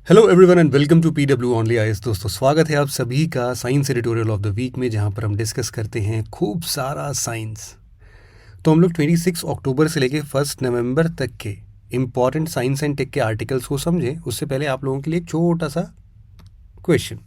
Hello everyone and welcome to PW only IAS. दोस्तों, स्वागत है आप सभी का science editorial of the week में, जहां पर हम डिस्कस करते हैं खूब सारा साइंस। तो हम लोग 26 अक्टूबर से लेके 1 नवंबर तक के इम्पॉर्टेंट साइंस एंड टेक के आर्टिकल्स को समझें। उससे पहले आप लोगों के लिए एक छोटा सा क्वेश्चन।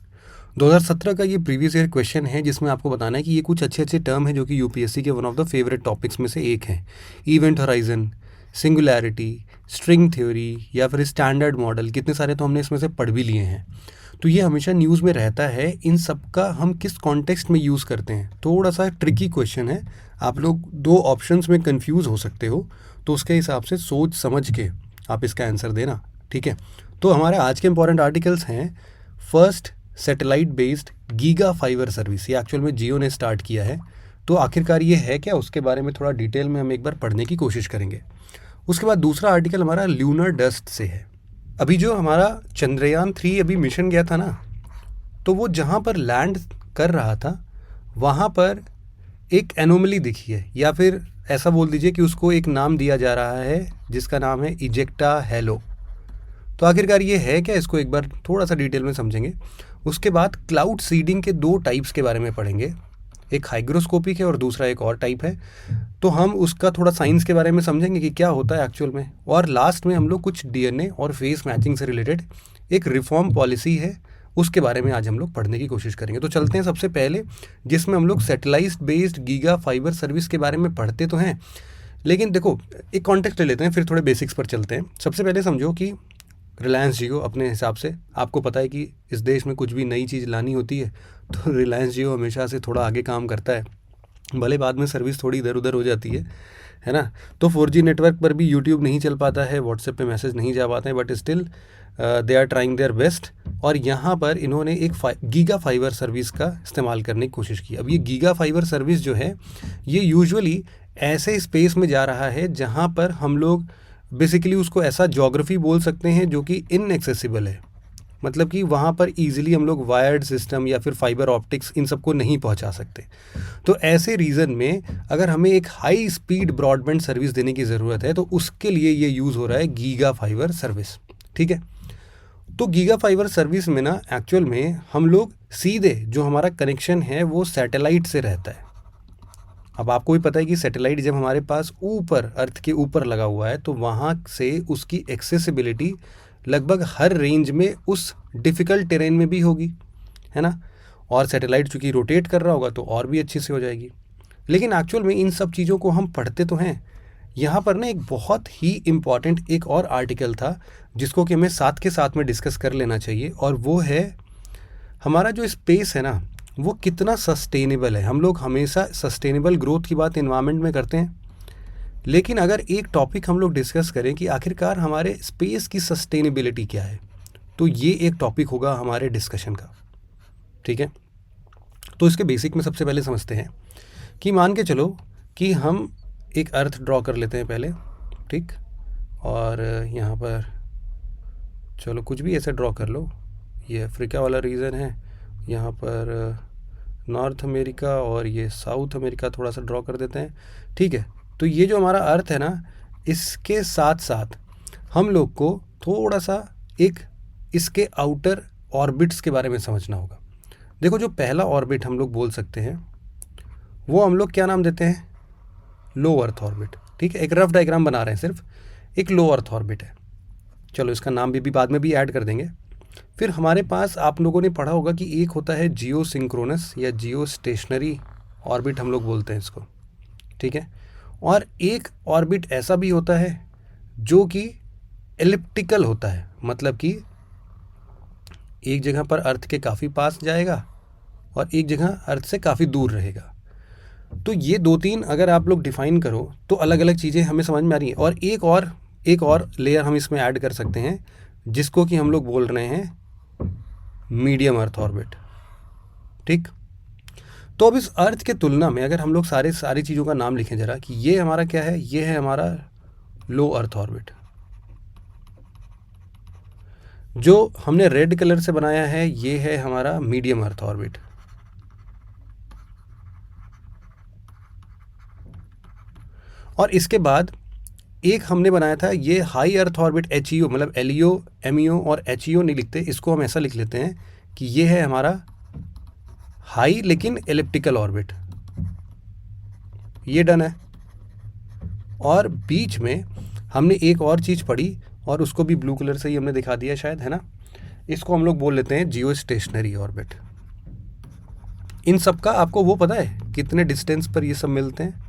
2017 का ये प्रीवियस ईयर क्वेश्चन है, जिसमें आपको बताना है कि ये कुछ अच्छे अच्छे टर्म हैं जो कि यूपीएससी के one of the favourite topics में से एक हैं। Event horizon, singularity, string theory या फिर स्टैंडर्ड मॉडल, कितने सारे तो हमने इसमें से पढ़ भी लिए हैं। तो ये हमेशा न्यूज़ में रहता है। इन सब का हम किस कॉन्टेक्स्ट में यूज़ करते हैं, थोड़ा सा ट्रिकी क्वेश्चन है। आप लोग दो ऑप्शंस में कंफ्यूज हो सकते हो, तो उसके हिसाब से सोच समझ के आप इसका आंसर देना, ठीक है। तो हमारे आज के इंपॉर्टेंट आर्टिकल्स हैं। First, satellite based giga fibre service. ये एक्चुअल में जियो ने स्टार्ट किया है। तो आखिरकार ये है क्या, उसके बारे में थोड़ा डिटेल में हम एक बार पढ़ने की कोशिश करेंगे। उसके बाद दूसरा आर्टिकल हमारा ल्यूनर डस्ट से है। अभी जो हमारा चंद्रयान 3 अभी मिशन गया था ना, तो वो जहाँ पर लैंड कर रहा था वहाँ पर एक एनोमली दिखी है, या फिर ऐसा बोल दीजिए कि उसको एक नाम दिया जा रहा है जिसका नाम है इजेक्टा हेलो। तो आखिरकार ये है क्या, इसको एक बार थोड़ा सा डिटेल में समझेंगे। उसके बाद क्लाउड सीडिंग के दो टाइप्स के बारे में पढ़ेंगे। एक हाइग्रोस्कोपिक है और दूसरा एक और टाइप है। तो हम उसका थोड़ा साइंस के बारे में समझेंगे कि क्या होता है एक्चुअल में। और लास्ट में हम लोग कुछ डीएनए और फेस मैचिंग से रिलेटेड एक रिफॉर्म पॉलिसी है, उसके बारे में आज हम लोग पढ़ने की कोशिश करेंगे। तो चलते हैं सबसे पहले, जिसमें हम लोग satellite based giga fibre service के बारे में पढ़ते तो हैं, लेकिन देखो एक कॉन्टेक्स्ट ले लेते हैं, फिर थोड़े बेसिक्स पर चलते हैं। सबसे पहले समझो कि रिलायंस जियो अपने हिसाब से, आपको पता है कि इस देश में कुछ भी नई चीज़ लानी होती है तो रिलायंस जियो हमेशा से थोड़ा आगे काम करता है। भले बाद में सर्विस थोड़ी इधर उधर हो जाती है ना। तो 4G नेटवर्क पर भी यूट्यूब नहीं चल पाता है, व्हाट्सएप पे मैसेज नहीं जा पाते हैं, but still they are trying their best. और यहाँ पर इन्होंने एक गीगा फाइबर सर्विस का इस्तेमाल करने की कोशिश की। अब ये गीगा फाइबर सर्विस जो है, ये यूजुअली ऐसे स्पेस में जा रहा है जहाँ पर हम लोग बेसिकली उसको ऐसा ज्योग्राफी बोल सकते हैं जो कि इनएक्सेसिबल है। मतलब कि वहाँ पर इजीली हम लोग वायर्ड सिस्टम या फिर फाइबर ऑप्टिक्स इन सबको नहीं पहुँचा सकते। तो ऐसे रीज़न में अगर हमें एक हाई स्पीड ब्रॉडबैंड सर्विस देने की ज़रूरत है, तो उसके लिए ये यूज़ हो रहा है गीगा फाइबर सर्विस, ठीक है। तो गीगा फाइबर सर्विस में ना एक्चुअल में हम लोग सीधे जो हमारा कनेक्शन है वो सैटेलाइट से रहता है। अब आपको भी पता है कि सैटेलाइट जब हमारे पास ऊपर अर्थ के ऊपर लगा हुआ है, तो वहाँ से उसकी एक्सेसिबिलिटी लगभग हर रेंज में उस डिफ़िकल्ट टेरेन में भी होगी, है ना। और सैटेलाइट चूँकि रोटेट कर रहा होगा तो और भी अच्छी से हो जाएगी। लेकिन एक्चुअल में इन सब चीज़ों को हम पढ़ते तो हैं। यहाँ पर ना एक बहुत ही इम्पॉर्टेंट एक और आर्टिकल था जिसको कि हमें साथ के साथ में डिस्कस कर लेना चाहिए, और वो है हमारा जो स्पेस है ना, वो कितना सस्टेनेबल है। हम लोग हमेशा सस्टेनेबल ग्रोथ की बात इन्वायरमेंट में करते हैं, लेकिन अगर एक टॉपिक हम लोग डिस्कस करें कि आखिरकार हमारे स्पेस की सस्टेनेबिलिटी क्या है, तो ये एक टॉपिक होगा हमारे डिस्कशन का, ठीक है। तो इसके बेसिक में सबसे पहले समझते हैं कि मान के चलो कि हम एक अर्थ ड्रॉ कर लेते हैं पहले, ठीक। और यहाँ पर चलो कुछ भी ऐसे ड्रॉ कर लो। ये अफ्रीका वाला रीजन है, यहाँ पर नॉर्थ अमेरिका और ये साउथ अमेरिका थोड़ा सा ड्रॉ कर देते हैं, ठीक है। तो ये जो हमारा अर्थ है ना, इसके साथ साथ हम लोग को थोड़ा सा एक इसके आउटर ऑर्बिट्स के बारे में समझना होगा। देखो जो पहला ऑर्बिट हम लोग बोल सकते हैं, वो हम लोग क्या नाम देते हैं, लो अर्थ ऑर्बिट, ठीक है। एक रफ डायग्राम बना रहे हैं, सिर्फ एक लो अर्थ ऑर्बिट है। चलो इसका नाम भी बाद में भी ऐड कर देंगे। फिर हमारे पास आप लोगों ने पढ़ा होगा कि एक होता है जियो सिंक्रोनस या जियो स्टेशनरी ऑर्बिट, हम लोग बोलते हैं इसको, ठीक है। और एक ऑर्बिट ऐसा भी होता है जो कि एलिप्टिकल होता है, मतलब कि एक जगह पर अर्थ के काफ़ी पास जाएगा और एक जगह अर्थ से काफ़ी दूर रहेगा। तो ये दो तीन अगर आप लोग डिफाइन करो तो अलग अलग चीज़ें हमें समझ में आ रही हैं। और एक और लेयर हम इसमें ऐड कर सकते हैं, जिसको कि हम लोग बोल रहे हैं मीडियम अर्थ ऑर्बिट, ठीक। तो अब इस अर्थ के तुलना में अगर हम लोग सारी चीज़ों का नाम लिखें जरा, कि ये हमारा क्या है, ये है हमारा लो अर्थ ऑर्बिट। जो हमने रेड कलर से बनाया है, ये है हमारा मीडियम अर्थ ऑर्बिट। और इसके बाद एक हमने बनाया था ये हाई अर्थ ऑर्बिट HEO, मतलब LEO, MEO और HEO नहीं लिखते, इसको हम ऐसा लिख लेते हैं कि ये है हमारा हाई लेकिन एलिप्टिकल ऑर्बिट, ये डन है। और बीच में हमने एक और चीज़ पढ़ी और उसको भी ब्लू कलर से ही हमने दिखा दिया शायद, है ना, इसको हम लोग बोल लेते हैं जियो स्टेशनरी ऑर्बिट। इन सब का आपको वो पता है कितने डिस्टेंस पर ये सब मिलते हैं?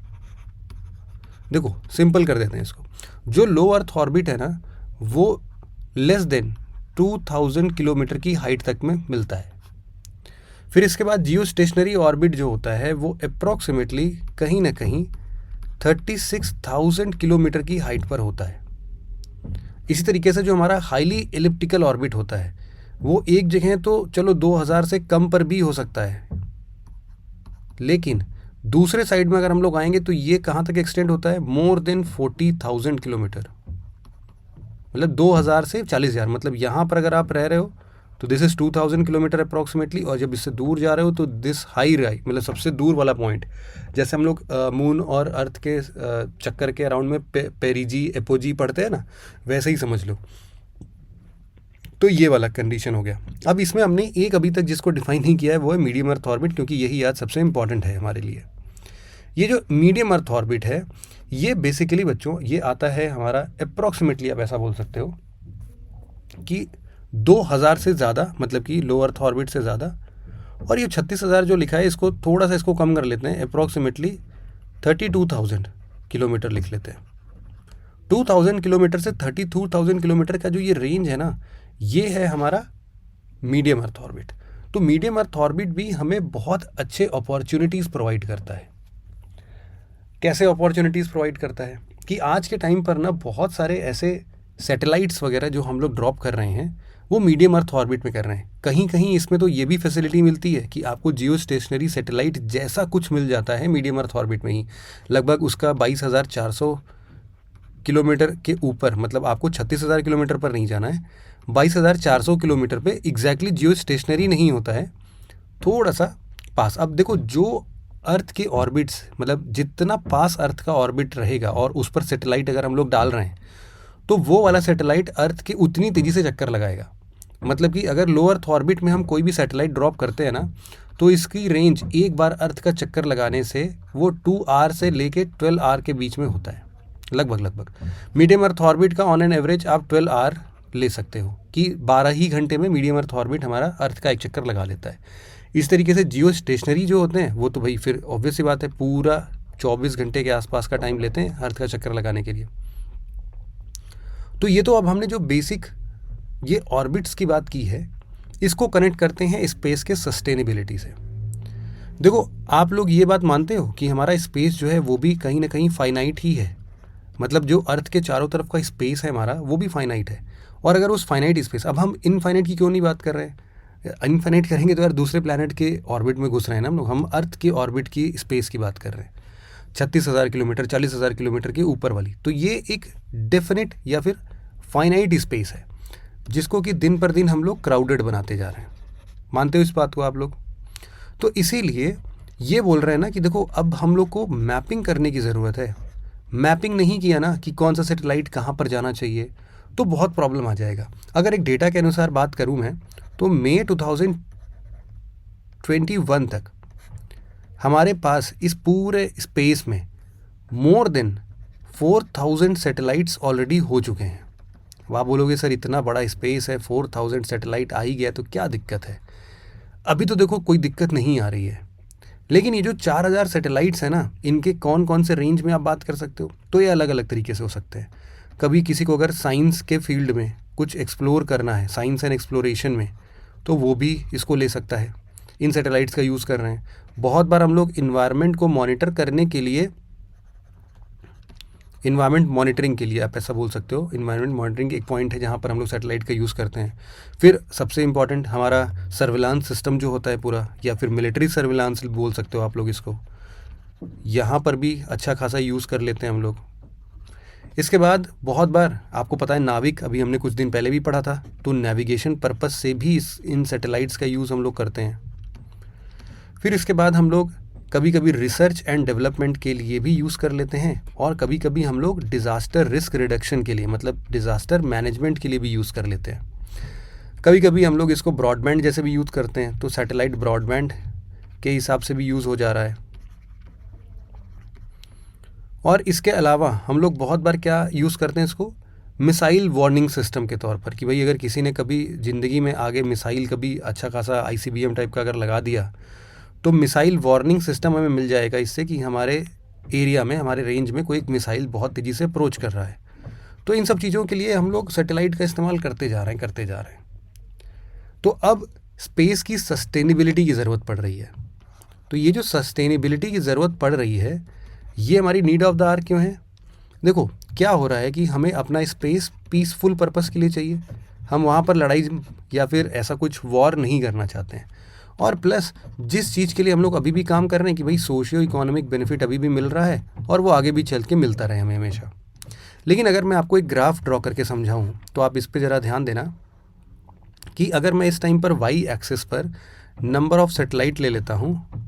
देखो सिंपल कर देते हैं इसको। जो लो अर्थ ऑर्बिट है ना वो लेस देन 2000 किलोमीटर की हाइट तक में मिलता है। फिर इसके बाद जियो स्टेशनरी ऑर्बिट जो होता है वो अप्रॉक्सीमेटली कहीं ना कहीं 36,000 किलोमीटर की हाइट पर होता है। इसी तरीके से जो हमारा हाईली एलिप्टिकल ऑर्बिट होता है वो एक जगह तो चलो 2000 से कम पर भी हो सकता है, लेकिन दूसरे साइड में अगर हम लोग आएंगे तो ये कहाँ तक एक्सटेंड होता है? मोर देन 40,000 किलोमीटर, मतलब 2000 से 40,000। मतलब यहाँ पर अगर आप रह रहे हो तो दिस इज़ 2000 किलोमीटर अप्रॉक्सीमेटली, और जब इससे दूर जा रहे हो तो दिस हाई राई, मतलब सबसे दूर वाला पॉइंट, जैसे हम लोग मून और अर्थ के चक्कर के अराउंड में पेरीजी एपोजी पढ़ते हैं ना, वैसे ही समझ लो। तो ये वाला कंडीशन हो गया। अब इसमें हमने एक अभी तक जिसको डिफाइन नहीं किया है वो है मीडियम अर्थ ऑर्बिट, क्योंकि यही आज सबसे इंपॉर्टेंट है हमारे लिए। ये जो मीडियम अर्थ ऑर्बिट है ये बेसिकली बच्चों ये आता है हमारा अप्रॉक्सीमेटली, आप ऐसा बोल सकते हो कि 2000 से ज़्यादा, मतलब कि लो अर्थ ऑर्बिट से ज़्यादा। और ये 36,000 जो लिखा है इसको थोड़ा सा इसको कम कर लेते हैं, अप्रॉक्सीमेटली 32,000 किलोमीटर लिख लेते हैं। 2000 किलोमीटर से 32,000 किलोमीटर का जो ये रेंज है ना, ये है हमारा मीडियम अर्थ ऑर्बिट। तो मीडियम अर्थ ऑर्बिट भी हमें बहुत अच्छे अपॉर्चुनिटीज़ प्रोवाइड करता है। कैसे अपॉर्चुनिटीज़ प्रोवाइड करता है कि आज के टाइम पर ना बहुत सारे ऐसे सैटेलाइट्स वगैरह जो हम लोग ड्रॉप कर रहे हैं वो मीडियम अर्थ ऑर्बिट में कर रहे हैं। कहीं कहीं इसमें तो ये भी फैसिलिटी मिलती है कि आपको जियो स्टेशनरी सैटेलाइट जैसा कुछ मिल जाता है मीडियम अर्थ ऑर्बिट में ही, लगभग उसका 22,400 किलोमीटर के ऊपर, मतलब आपको 36,000 किलोमीटर पर नहीं जाना है, 22,400 किलोमीटर पे एग्जैक्टली जियो स्टेशनरी नहीं होता है, थोड़ा सा पास। अब देखो जो अर्थ के ऑर्बिट्स, मतलब जितना पास अर्थ का ऑर्बिट रहेगा और उस पर सैटेलाइट अगर हम लोग डाल रहे हैं तो वो वाला सैटेलाइट अर्थ की उतनी तेज़ी से चक्कर लगाएगा। मतलब कि अगर लो अर्थ ऑर्बिट में हम कोई भी सैटेलाइट ड्रॉप करते हैं ना तो इसकी रेंज एक बार अर्थ का चक्कर लगाने से वो 2 आवर से लेके 12 आवर के बीच में होता है, लगभग। मीडियम अर्थ ऑर्बिट का ऑन एन एवरेज आप 12 आवर ले सकते हो कि 12 ही घंटे में मीडियम अर्थ ऑर्बिट हमारा अर्थ का एक चक्कर लगा लेता है। इस तरीके से जियो स्टेशनरी जो होते हैं वो तो भाई फिर ऑब्वियस सी बात है पूरा 24 घंटे के आसपास का टाइम लेते हैं अर्थ का चक्कर लगाने के लिए। तो ये तो अब हमने जो बेसिक ये ऑर्बिट्स की बात की है, इसको कनेक्ट करते हैं स्पेस के सस्टेनेबिलिटी से। देखो आप लोग ये बात मानते हो कि हमारा स्पेस जो है वो भी कहीं ना कहीं फाइनाइट ही है, मतलब जो अर्थ के चारों तरफ का स्पेस है हमारा वो भी फाइनाइट है। और अगर उस फाइनाइट स्पेस, अब हम इनफाइनाइट की क्यों नहीं बात कर रहे हैं? इनफाइनाइट करेंगे तो यार दूसरे प्लैनेट के ऑर्बिट में घुस रहे हैं ना हम लोग, हम अर्थ के ऑर्बिट की स्पेस की बात कर रहे हैं, 36,000 किलोमीटर 40,000 किलोमीटर के ऊपर वाली। तो ये एक डेफिनेट या फिर फाइनाइट स्पेस है जिसको कि दिन पर दिन हम लोग क्राउडेड बनाते जा रहे हैं। मानते हो इस बात को आप लोग? तो इसीलिए ये बोल रहे हैं ना कि देखो अब हम लोग को मैपिंग करने की ज़रूरत है। मैपिंग नहीं किया ना कि कौन सा सैटेलाइट कहाँ पर जाना चाहिए तो बहुत प्रॉब्लम आ जाएगा। अगर एक डेटा के अनुसार बात करूँ मैं तो मई 2021 तक हमारे पास इस पूरे स्पेस में मोर देन 4,000 सैटेलाइट्स ऑलरेडी हो चुके हैं। आप बोलोगे सर इतना बड़ा स्पेस है, 4,000 सैटेलाइट आ ही गया तो क्या दिक्कत है? अभी तो देखो कोई दिक्कत नहीं आ रही है, लेकिन ये जो 4,000 सैटेलाइट्स हैं ना, इनके कौन कौन से रेंज में आप बात कर सकते हो? तो ये अलग अलग तरीके से हो सकते हैं। कभी किसी को अगर साइंस के फील्ड में कुछ एक्सप्लोर करना है, साइंस एंड एक्सप्लोरेशन में, तो वो भी इसको ले सकता है, इन सैटेलाइट्स का यूज़ कर रहे हैं। बहुत बार हम लोग इन्वायरमेंट को मॉनिटर करने के लिए, इन्वायरमेंट मॉनिटरिंग के लिए आप ऐसा बोल सकते हो, इन्वायरमेंट मॉनिटरिंग एक पॉइंट है जहाँ पर हम लोग सैटेलाइट का यूज़ करते हैं। फिर सबसे इम्पॉर्टेंट हमारा सर्विलांस सिस्टम जो होता है पूरा, या फिर मिलिट्री सर्विलांस बोल सकते हो आप लोग इसको, यहाँ पर भी अच्छा खासा यूज़ कर लेते हैं हम लोग। इसके बाद बहुत बार आपको पता है नाविक, अभी हमने कुछ दिन पहले भी पढ़ा था, तो नेविगेशन पर्पस से भी इन सैटेलाइट्स का यूज़ हम लोग करते हैं। फिर इसके बाद हम लोग कभी कभी रिसर्च एंड डेवलपमेंट के लिए भी यूज़ कर लेते हैं, और कभी कभी हम लोग डिज़ास्टर रिस्क रिडक्शन के लिए मतलब डिज़ास्टर मैनेजमेंट के लिए भी यूज़ कर लेते हैं। कभी कभी हम लोग इसको ब्रॉडबैंड जैसे भी यूज़ करते हैं, तो सैटेलाइट ब्रॉडबैंड के हिसाब से भी यूज़ हो जा रहा है। और इसके अलावा हम लोग बहुत बार क्या यूज़ करते हैं इसको, मिसाइल वार्निंग सिस्टम के तौर पर, कि भाई अगर किसी ने कभी ज़िंदगी में आगे मिसाइल कभी अच्छा खासा ICBM टाइप का अगर लगा दिया, तो मिसाइल वार्निंग सिस्टम हमें मिल जाएगा इससे कि हमारे एरिया में, हमारे रेंज में कोई एक मिसाइल बहुत तेज़ी से अप्रोच कर रहा है। तो इन सब चीज़ों के लिए हम लोग सैटेलाइट का इस्तेमाल करते जा रहे हैं। तो अब स्पेस की सस्टेनेबिलिटी की ज़रूरत पड़ रही है। तो ये जो सस्टेनेबिलिटी की ज़रूरत पड़ रही है, ये हमारी नीड ऑफ द आवर क्यों है? देखो क्या हो रहा है कि हमें अपना स्पेस पीसफुल पर्पस के लिए चाहिए। हम वहाँ पर लड़ाई या फिर ऐसा कुछ वॉर नहीं करना चाहते हैं। और प्लस जिस चीज़ के लिए हम लोग अभी भी काम कर रहे हैं कि भाई सोशियो इकोनॉमिक बेनिफिट अभी भी मिल रहा है और वो आगे भी चल के मिलता रहे हमें हमेशा। लेकिन अगर मैं आपको एक ग्राफ ड्रॉ करके समझाऊँ तो आप इस पर ज़रा ध्यान देना कि अगर मैं इस टाइम पर वाई एक्सिस पर नंबर ऑफ सेटेलाइट ले लेता हूँ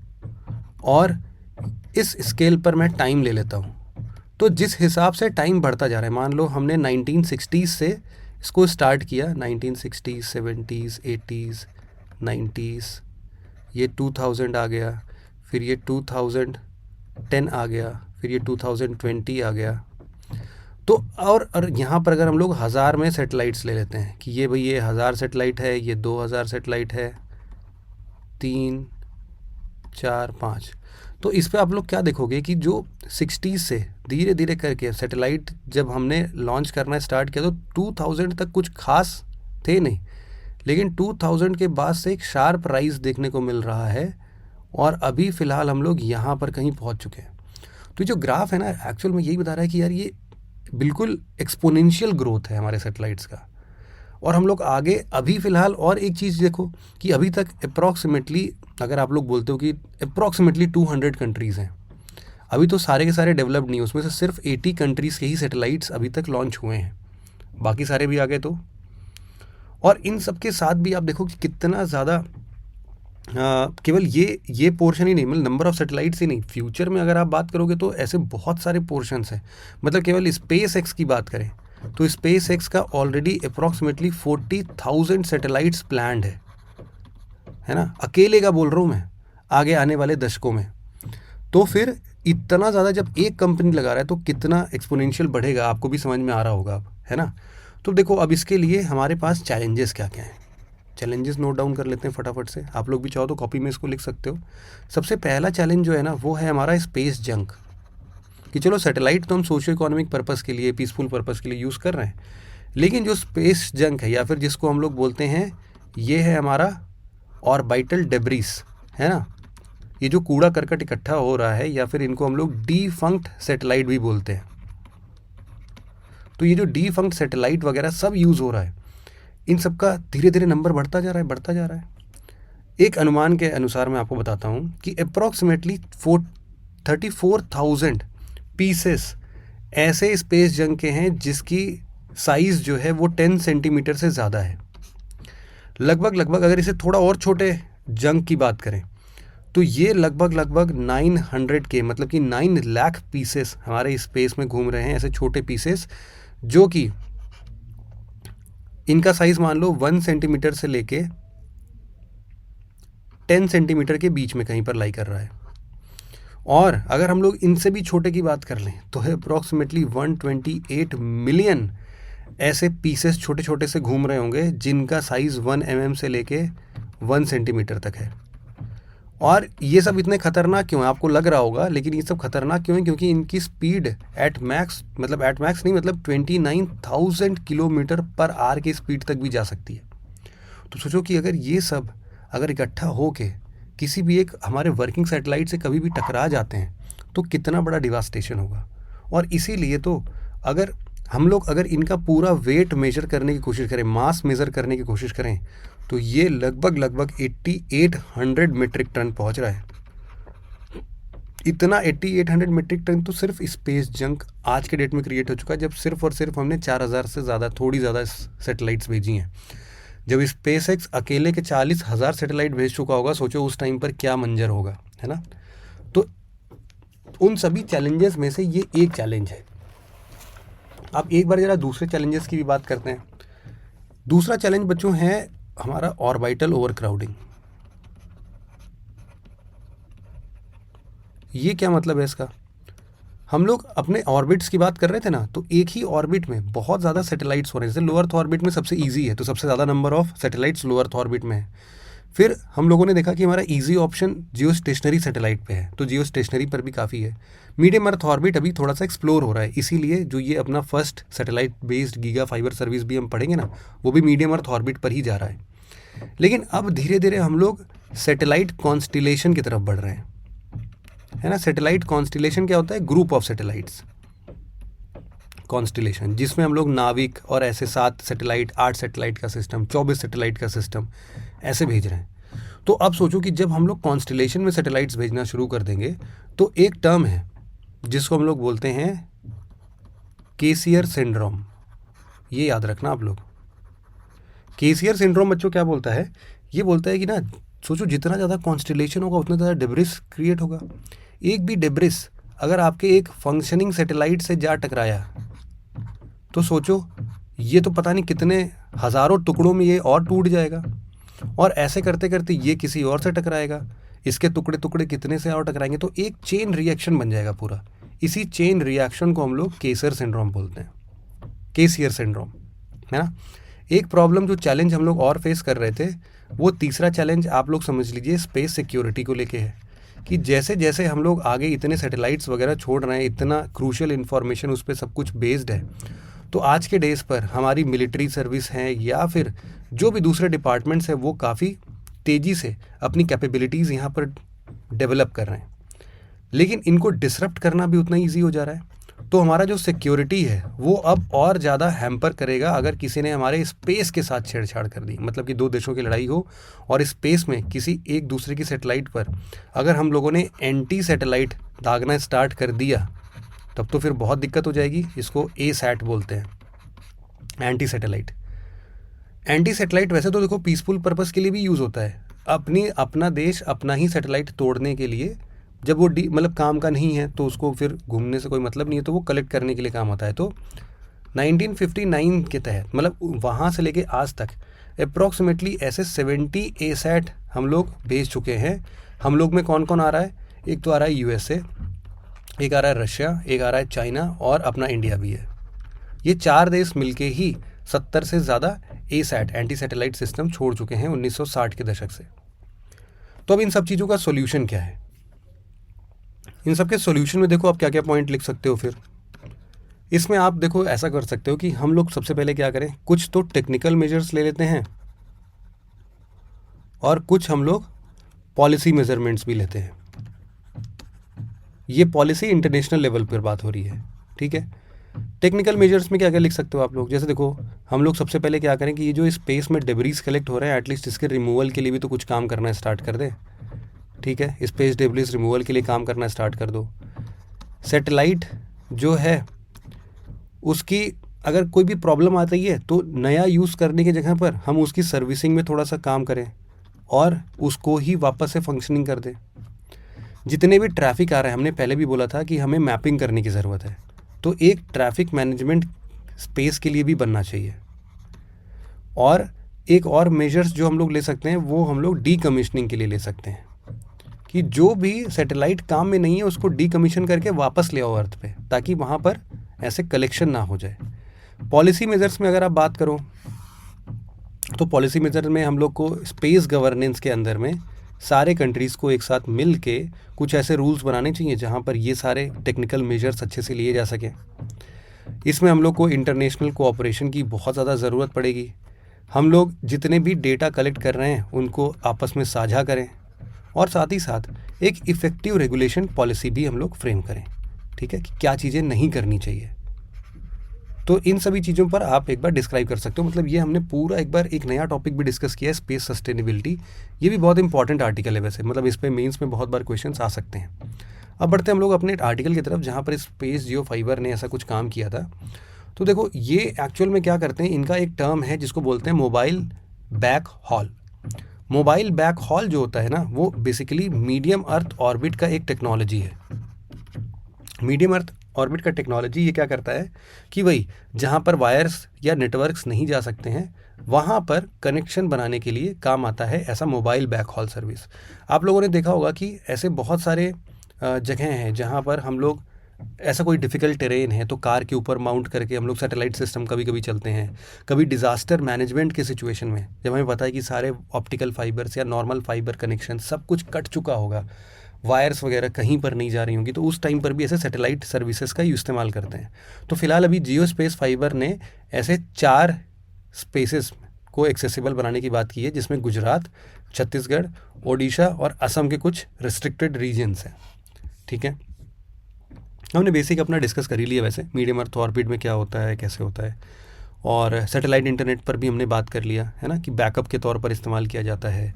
और इस स्केल पर मैं टाइम ले लेता हूँ, तो जिस हिसाब से टाइम बढ़ता जा रहा है, मान लो हमने 1960s से इसको स्टार्ट किया, 1960s 70s 80s 90s, ये 2000 आ गया, फिर ये 2010 आ गया, फिर ये 2020 आ गया। तो और यहाँ पर अगर हम लोग 1000 में सेटेलाइट्स ले लेते हैं कि ये भाई ये 1000 सेटेलाइट है, ये 2000 सेटेलाइट है, 3 4 5, तो इस पे आप लोग क्या देखोगे कि जो 60s से धीरे धीरे करके सैटेलाइट जब हमने लॉन्च करना स्टार्ट किया तो 2000 तक कुछ खास थे नहीं, लेकिन 2000 के बाद से एक शार्प राइज देखने को मिल रहा है और अभी फ़िलहाल हम लोग यहाँ पर कहीं पहुँच चुके हैं। तो जो ग्राफ है ना, एक्चुअल में यही बता रहा है कि यार ये बिल्कुल एक्सपोनेंशियल ग्रोथ है हमारे सैटेलाइट्स का, और हम लोग आगे अभी फ़िलहाल। और एक चीज़ देखो कि अभी तक अप्रॉक्सीमेटली, अगर आप लोग बोलते हो कि अप्रॉक्सीमेटली 200 कंट्रीज़ हैं, अभी तो सारे के सारे डेवलप्ड नहीं, उसमें से सिर्फ 80 कंट्रीज़ के ही सैटेलाइट्स अभी तक लॉन्च हुए हैं, बाकी सारे भी आ गए। तो और इन सब के साथ भी आप देखो कि कितना ज़्यादा केवल ये पोर्शन ही नहीं, मतलब नंबर ऑफ सैटेलाइट्स ही नहीं, फ्यूचर में अगर आप बात करोगे तो ऐसे बहुत सारे पोर्शंस हैं। मतलब केवल स्पेस एक्स की बात करें तो स्पेस एक्स का ऑलरेडी अप्रॉक्सीमेटली 40,000 सैटेलाइट्स प्लान्ड है ना, अकेले का बोल रहा हूँ मैं, आगे आने वाले दशकों में। तो फिर इतना ज़्यादा जब एक कंपनी लगा रहा है तो कितना एक्सपोनेंशियल बढ़ेगा, आपको भी समझ में आ रहा होगा अब, है ना। तो देखो अब इसके लिए हमारे पास चैलेंजेस क्या क्या हैं, चैलेंजेस नोट डाउन कर लेते हैं फटाफट से, आप लोग भी चाहो तो कॉपी में इसको लिख सकते हो। सबसे पहला चैलेंज जो है ना वो है हमारा स्पेस जंक, कि चलो सैटेलाइट तो हम सोशियो इकोनॉमिक पर्पस के लिए, पीसफुल पर्पस के लिए यूज़ कर रहे हैं, लेकिन जो स्पेस जंक है या फिर जिसको हम लोग बोलते हैं, ये है हमारा ऑर्बिटल डेब्रिस, है ना, ये जो कूड़ा करकट इकट्ठा हो रहा है, या फिर इनको हम लोग डीफंक्ट सैटेलाइट भी बोलते हैं। तो ये जो डीफंक्ट सैटेलाइट वगैरह सब यूज़ हो रहा है, इन सब का धीरे धीरे नंबर बढ़ता जा रहा है। एक अनुमान के अनुसार मैं आपको बताता हूँ कि अप्रॉक्सीमेटली 34,000 पीसेस ऐसे स्पेस जंक के हैं जिसकी साइज़ जो है वो 10 सेंटीमीटर से ज़्यादा है। लगभग अगर इसे थोड़ा और छोटे जंक की बात करें तो ये लगभग 900 के, मतलब कि 9 लाख पीसेस हमारे स्पेस में घूम रहे हैं, ऐसे छोटे पीसेस जो कि इनका साइज़ मान लो 1 सेंटीमीटर से लेके 10 सेंटीमीटर के बीच में कहीं पर लाई कर रहा है। और अगर हम लोग इनसे भी छोटे की बात कर लें तो है अप्रॉक्सीमेटली 128 मिलियन ऐसे पीसेस छोटे छोटे से घूम रहे होंगे जिनका साइज़ 1 mm से लेके 1 सेंटीमीटर तक है। और ये सब इतने खतरनाक क्यों है आपको लग रहा होगा, लेकिन ये सब खतरनाक क्यों है, क्योंकि इनकी स्पीड एट मैक्स नहीं, मतलब 29,000 किलोमीटर पर आवर की स्पीड तक भी जा सकती है। तो सोचो कि अगर ये सब अगर इकट्ठा हो के किसी भी एक हमारे वर्किंग सैटेलाइट से कभी भी टकरा जाते हैं तो कितना बड़ा डिवास्टेशन होगा। और इसीलिए तो अगर हम लोग अगर इनका पूरा वेट मेजर करने की कोशिश करें, मास मेज़र करने की कोशिश करें, तो ये लगभग 8800 मीट्रिक टन पहुंच रहा है। इतना 8800 मीट्रिक टन तो सिर्फ स्पेस जंक आज के डेट में क्रिएट हो चुका है, जब सिर्फ और सिर्फ हमने 4000 से ज़्यादा, थोड़ी ज़्यादा सैटेलाइट्स भेजी हैं। जब स्पेस एक्स अकेले के 40,000 सैटेलाइट भेज चुका होगा, सोचो उस टाइम पर क्या मंजर होगा, है ना। तो उन सभी चैलेंजेस में से ये एक चैलेंज है। अब एक बार ज़रा दूसरे चैलेंजेस की भी बात करते हैं। दूसरा चैलेंज बच्चों है हमारा ऑर्बिटल ओवरक्राउडिंग। ये क्या मतलब है इसका? हम लोग अपने ऑर्बिट्स की बात कर रहे थे ना, तो एक ही ऑर्बिट में बहुत ज़्यादा सैटेलाइट्स हो रहे हैं। जैसे लो अर्थ ऑर्बिट में सबसे इजी है, तो सबसे ज़्यादा number of satellites low earth orbit में है। फिर हम लोगों ने देखा कि हमारा इजी ऑप्शन जियो स्टेशनरी सैटेलाइट पे है, तो जियो स्टेशनरी पर भी काफ़ी है। मीडियम अर्थ ऑर्बिट अभी थोड़ा सा एक्सप्लोर हो रहा है, इसीलिए जो ये अपना first satellite based giga fibre service भी हम पढ़ेंगे ना, वो भी मीडियम अर्थ ऑर्बिट पर ही जा रहा है। लेकिन अब धीरे धीरे हम लोग सैटेलाइट कॉन्स्टिलेशन की तरफ बढ़ रहे हैं, है ना। सैटेलाइट कॉन्स्टिलेशन क्या होता है? ग्रुप ऑफ सैटेलाइट्स कॉन्स्टिलेशन, जिसमें हम लोग नाविक और ऐसे 7 सैटेलाइट, 8 सैटेलाइट का सिस्टम, 24 सैटेलाइट का सिस्टम ऐसे भेज रहे हैं। तो अब सोचो कि जब हम लोग कॉन्स्टिलेशन में सैटेलाइट्स भेजना शुरू कर देंगे, तो एक टर्म है जिसको हम लोग बोलते हैं केसियर सिंड्रोम। ये याद रखना आप लोग। केसियर सिंड्रोम बच्चों क्या बोलता है? ये बोलता है कि ना, सोचो जितना ज़्यादा कॉन्स्टिलेशन होगा उतना ज़्यादा डिब्रिस क्रिएट होगा। एक भी डिब्रिस अगर आपके एक फंक्शनिंग सैटेलाइट से जा टकराया, तो सोचो ये तो पता नहीं कितने हज़ारों टुकड़ों में ये और टूट जाएगा, और ऐसे करते करते ये किसी और से टकराएगा, इसके टुकड़े टुकड़े कितने से और टकराएंगे, तो एक चेन रिएक्शन बन जाएगा पूरा। इसी चेन रिएक्शन को हम लोग केसियर सिंड्रोम बोलते हैं, केसियर सिंड्रोम, है ना। एक प्रॉब्लम जो चैलेंज हम लोग और फेस कर रहे थे, वो तीसरा चैलेंज आप लोग समझ लीजिए स्पेस सिक्योरिटी को लेके है, कि जैसे जैसे हम लोग आगे इतने सैटेलाइट्स वगैरह छोड़ रहे हैं, इतना क्रूशियल इन्फॉर्मेशन उस पर सब कुछ बेस्ड है, तो आज के डेज पर हमारी मिलिट्री सर्विस हैं या फिर जो भी दूसरे डिपार्टमेंट्स हैं, वो काफ़ी तेज़ी से अपनी कैपेबिलिटीज़ यहाँ पर डेवलप कर रहे हैं। लेकिन इनको डिसरप्ट करना भी उतना ईजी हो जा रहा है। तो हमारा जो सिक्योरिटी है वो अब और ज़्यादा हैम्पर करेगा अगर किसी ने हमारे स्पेस के साथ छेड़छाड़ कर दी। मतलब कि 2 देशों की लड़ाई हो और स्पेस में किसी एक दूसरे की सैटेलाइट पर अगर हम लोगों ने एंटी सैटेलाइट दागना स्टार्ट कर दिया, तब तो फिर बहुत दिक्कत हो जाएगी। इसको ए सैट बोलते हैं, एंटी सैटेलाइट। एंटी सैटेलाइट वैसे तो देखो पीसफुल पर्पस के लिए भी यूज़ होता है, अपना देश अपना ही सैटेलाइट तोड़ने के लिए। जब वो मतलब काम का नहीं है तो उसको फिर घूमने से कोई मतलब नहीं है, तो वो कलेक्ट करने के लिए काम आता है। तो 1959 के तहत मतलब वहाँ से लेके आज तक अप्रॉक्सीमेटली ऐसे 70 ए सैट हम लोग भेज चुके हैं। हम लोग में कौन कौन आ रहा है? एक तो आ रहा है यूएसए, एक आ रहा है रशिया, एक आ रहा है चाइना, और अपना इंडिया भी है। ये 4 देश मिलके ही 70 से ज़्यादा ए सैट एंटी सैटेलाइट सिस्टम छोड़ चुके हैं 1960 के दशक से। तो अब इन सब चीज़ों का सोल्यूशन क्या है? इन सब के सोल्यूशन में देखो आप क्या क्या पॉइंट लिख सकते हो। फिर इसमें आप देखो ऐसा कर सकते हो कि हम लोग सबसे पहले क्या करें, कुछ तो टेक्निकल मेजर्स ले लेते हैं और कुछ हम लोग पॉलिसी मेजरमेंट्स भी लेते हैं। ये पॉलिसी इंटरनेशनल लेवल पर बात हो रही है, ठीक है। टेक्निकल मेजर्स में क्या क्या लिख सकते हो आप लोग? जैसे देखो हम लोग सबसे पहले क्या करें कि ये जो स्पेस में डेब्रीज कलेक्ट हो रहे हैं, एटलीस्ट इसके रिमूवल के लिए भी तो कुछ काम करना स्टार्ट कर दें, ठीक है। स्पेस डेब्रीज रिमूवल के लिए काम करना स्टार्ट कर दो। सैटेलाइट जो है उसकी अगर कोई भी प्रॉब्लम आती है तो नया यूज़ करने की जगह पर हम उसकी सर्विसिंग में थोड़ा सा काम करें और उसको ही वापस से फंक्शनिंग कर दें। जितने भी ट्रैफिक आ रहे हैं, हमने पहले भी बोला था कि हमें मैपिंग करने की ज़रूरत है, तो एक ट्रैफिक मैनेजमेंट स्पेस के लिए भी बनना चाहिए। और एक और मेजर्स जो हम लोग ले सकते हैं वो हम लोग डीकमिशनिंग के लिए ले सकते हैं, कि जो भी सैटेलाइट काम में नहीं है उसको डीकमीशन करके वापस ले आओ अर्थ पे, ताकि वहाँ पर ऐसे कलेक्शन ना हो जाए। पॉलिसी मेजर्स में अगर आप बात करो तो पॉलिसी मेजर में हम लोग को स्पेस गवर्नेंस के अंदर में सारे कंट्रीज़ को एक साथ मिल के कुछ ऐसे रूल्स बनाने चाहिए जहाँ पर ये सारे टेक्निकल मेजर्स अच्छे से लिए जा सकें। इसमें हम लोग को इंटरनेशनल कोऑपरेशन की बहुत ज़्यादा ज़रूरत पड़ेगी। हम लोग जितने भी डेटा कलेक्ट कर रहे हैं उनको आपस में साझा करें और साथ ही साथ एक इफ़ेक्टिव रेगुलेशन पॉलिसी भी हम लोग फ्रेम करें, ठीक है, कि क्या चीज़ें नहीं करनी चाहिए। तो इन सभी चीज़ों पर आप एक बार डिस्क्राइब कर सकते हो। मतलब ये हमने पूरा एक बार एक नया टॉपिक भी डिस्कस किया है, स्पेस सस्टेनेबिलिटी। ये भी बहुत इंपॉर्टेंट आर्टिकल है वैसे, मतलब इस पर मेंस में बहुत बार क्वेश्चंस आ सकते हैं। अब बढ़ते हैं हम लोग अपने आर्टिकल की तरफ जहाँ पर स्पेस जियो फाइबर ने ऐसा कुछ काम किया था। तो देखो ये एक्चुअल में क्या करते हैं, इनका एक टर्म है जिसको बोलते हैं mobile back hall. Mobile back hall जो होता है ना, वो बेसिकली मीडियम अर्थ ऑर्बिट का एक टेक्नोलॉजी है। मीडियम अर्थ ऑर्बिट का टेक्नोलॉजी ये क्या करता है कि वही जहाँ पर वायर्स या नेटवर्क्स नहीं जा सकते हैं वहाँ पर कनेक्शन बनाने के लिए काम आता है ऐसा मोबाइल बैक हॉल सर्विस। आप लोगों ने देखा होगा कि ऐसे बहुत सारे जगह हैं जहाँ पर हम लोग, ऐसा कोई डिफ़िकल्ट टेरेन है तो कार के ऊपर माउंट करके हम लोग सैटेलाइट सिस्टम कभी कभी चलते हैं। कभी डिज़ास्टर मैनेजमेंट के सिचुएशन में जब हमें पता है कि सारे ऑप्टिकल फाइबर्स या नॉर्मल फाइबर कनेक्शन सब कुछ कट चुका होगा, वायर्स वगैरह कहीं पर नहीं जा रही होंगी, तो उस टाइम पर भी ऐसे सैटेलाइट सर्विसेज का इस्तेमाल करते हैं। तो फिलहाल अभी जियो स्पेस फाइबर ने ऐसे 4 स्पेसेस को एक्सेसिबल बनाने की बात की है, जिसमें गुजरात, छत्तीसगढ़, ओडिशा और असम के कुछ रिस्ट्रिक्टेड रीजन्स हैं। ठीक है, हमने बेसिक अपना डिस्कस कर ही लिया वैसे, मीडियम अर्थ ऑर्बिट में क्या होता है, कैसे होता है, और सैटेलाइट इंटरनेट पर भी हमने बात कर लिया है ना, कि बैकअप के तौर पर इस्तेमाल किया जाता है।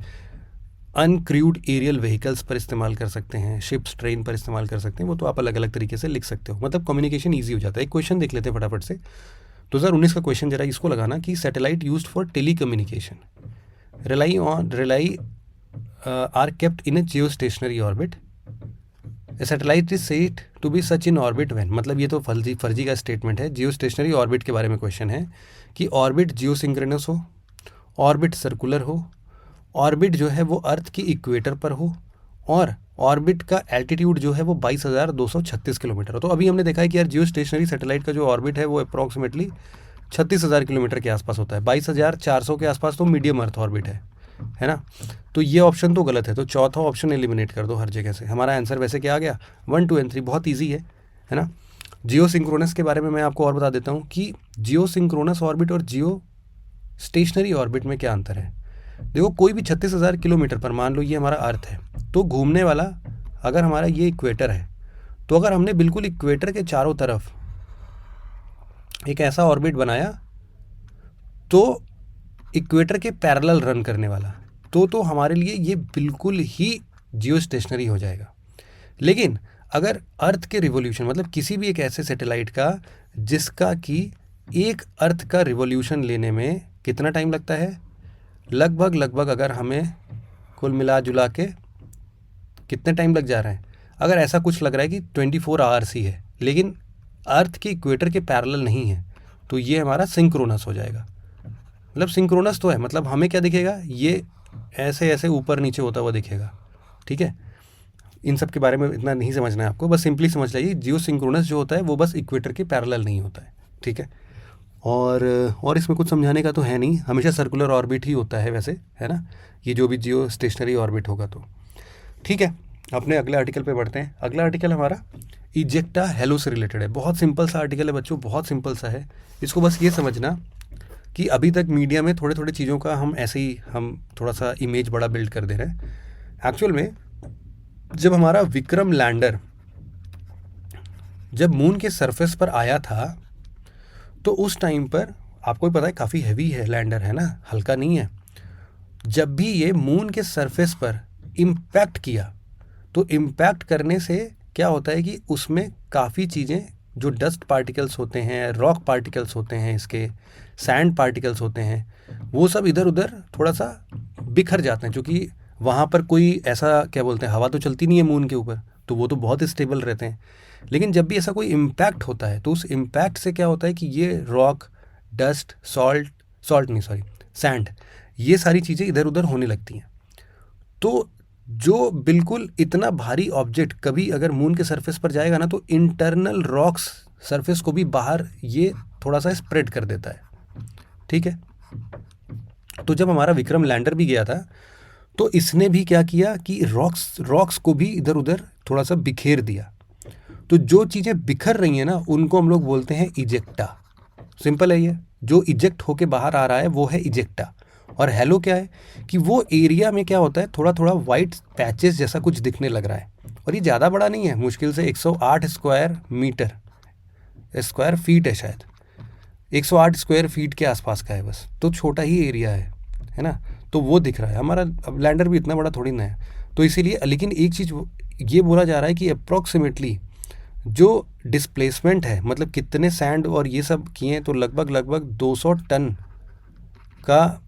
अनक्रूड एरियल व्हीकल्स पर इस्तेमाल कर सकते हैं, शिप्स, ट्रेन पर इस्तेमाल कर सकते हैं, वो तो आप अलग अलग तरीके से लिख सकते हो, मतलब कम्युनिकेशन ईजी हो जाता है। एक क्वेश्चन देख लेते हैं फटाफट से, 2019 का क्वेश्चन जरा इसको लगाना कि satellite used for telecommunication rely are kept in a geostationary orbit, satellite is said to be such in orbit when, मतलब ये तो फर्जी का स्टेटमेंट है। जियो स्टेशनरी ऑर्बिट के बारे में क्वेश्चन है कि ऑर्बिट जियो सिंक्रोनस हो, ऑर्बिट सर्कुलर हो, ऑर्बिट जो है वो अर्थ की इक्वेटर पर हो, और ऑर्बिट का एल्टीट्यूड जो है वो 22,236 किलोमीटर हो। तो अभी हमने देखा है कि यार जियो स्टेशनरी सैटेलाइट का जो ऑर्बिट है वो अप्रॉक्सीमेटली 36,000 किलोमीटर के आसपास होता है, 22,400 के आसपास तो मीडियम अर्थ ऑर्बिट है ना। तो ये ऑप्शन तो गलत है, तो चौथा ऑप्शन एलिमिनेट कर दो हर जगह से। हमारा आंसर वैसे क्या आ गया, 1, 2 और 3, बहुत ईजी है ना। जियो सिंक्रोनस के बारे में मैं आपको और बता देता हूँ कि जियो सिंक्रोनस ऑर्बिट और जियो स्टेशनरी ऑर्बिट में क्या अंतर है। देखो, कोई भी 36,000 किलोमीटर पर, मान लो ये हमारा अर्थ है, तो घूमने वाला अगर हमारा ये इक्वेटर है, तो अगर हमने बिल्कुल इक्वेटर के चारों तरफ एक ऐसा ऑर्बिट बनाया तो इक्वेटर के पैरेलल रन करने वाला, तो हमारे लिए ये बिल्कुल ही जियो स्टेशनरी हो जाएगा। लेकिन अगर अर्थ के रिवोल्यूशन, मतलब किसी भी एक ऐसे सैटेलाइट का जिसका कि एक अर्थ का रिवोल्यूशन लेने में कितना टाइम लगता है, लगभग अगर हमें कुल मिला जुला के कितने टाइम लग जा रहा है, अगर ऐसा कुछ लग रहा है कि 24 आवर्स ही है, लेकिन अर्थ के इक्वेटर के पैरेलल नहीं है, तो ये हमारा सिंक्रोनस हो जाएगा। मतलब सिंक्रोनस तो है, मतलब हमें क्या दिखेगा, ये ऐसे ऐसे ऊपर नीचे होता हुआ दिखेगा। ठीक है, इन सब के बारे में इतना नहीं समझना है आपको, बस सिंपली समझ लीजिए जियो सिंक्रोनस जो होता है वो बस इक्वेटर के पैरेलल नहीं होता है। ठीक है, और इसमें कुछ समझाने का तो है नहीं, हमेशा सर्कुलर ऑर्बिट ही होता है वैसे, है ना, ये जो भी जियो स्टेशनरी ऑर्बिट होगा। तो ठीक है, अपने अगले आर्टिकल पे बढ़ते हैं। अगला आर्टिकल हमारा इजेक्टा हेलो से रिलेटेड है। बहुत सिंपल सा आर्टिकल है बच्चों, बहुत सिंपल सा है। इसको बस ये समझना कि अभी तक मीडिया में थोड़े थोड़े चीज़ों का हम ऐसे ही हम थोड़ा सा इमेज बड़ा बिल्ड कर दे रहे हैं। एक्चुअल में जब हमारा विक्रम लैंडर जब मून के सरफेस पर आया था, तो उस टाइम पर आपको भी पता है काफ़ी हैवी है लैंडर, है ना, हल्का नहीं है। जब भी ये मून के सरफेस पर इम्पैक्ट किया, तो इम्पैक्ट करने से क्या होता है कि उसमें काफ़ी चीज़ें, जो डस्ट पार्टिकल्स होते हैं, रॉक पार्टिकल्स होते हैं, इसके सैंड पार्टिकल्स होते हैं, वो सब इधर उधर थोड़ा सा बिखर जाते हैं, क्योंकि वहाँ पर कोई ऐसा क्या बोलते हैं, हवा तो चलती नहीं है मून के ऊपर, तो वो तो बहुत स्टेबल रहते हैं। लेकिन जब भी ऐसा कोई इम्पैक्ट होता है, तो उस इम्पैक्ट से क्या होता है कि ये रॉक, डस्ट, सैंड, ये सारी चीज़ें इधर उधर होने लगती हैं। तो जो बिल्कुल इतना भारी ऑब्जेक्ट कभी अगर मून के सरफेस पर जाएगा ना, तो इंटरनल रॉक्स सरफेस को भी बाहर ये थोड़ा सा स्प्रेड कर देता है। ठीक है, तो जब हमारा विक्रम लैंडर भी गया था, तो इसने भी क्या किया कि रॉक्स को भी इधर उधर थोड़ा सा बिखेर दिया। तो जो चीज़ें बिखर रही हैं ना, उनको हम लोग बोलते हैं इजेक्टा। सिंपल है ये, जो इजेक्ट होके बाहर आ रहा है वो है इजेक्टा। और हेलो क्या है कि वो एरिया में क्या होता है, थोड़ा थोड़ा वाइट पैचेस जैसा कुछ दिखने लग रहा है, और ये ज़्यादा बड़ा नहीं है, मुश्किल से 108 स्क्वायर फीट है, शायद 108 स्क्वायर फीट के आसपास का है बस, तो छोटा ही एरिया है ना। तो वो दिख रहा है हमारा, अब लैंडर भी इतना बड़ा थोड़ी ना है, तो इसीलिए। लेकिन एक चीज़ ये बोला जा रहा है कि अप्रॉक्सीमेटली जो डिस्प्लेसमेंट है, मतलब कितने सैंड और ये सब किए हैं, तो लगभग 200 टन का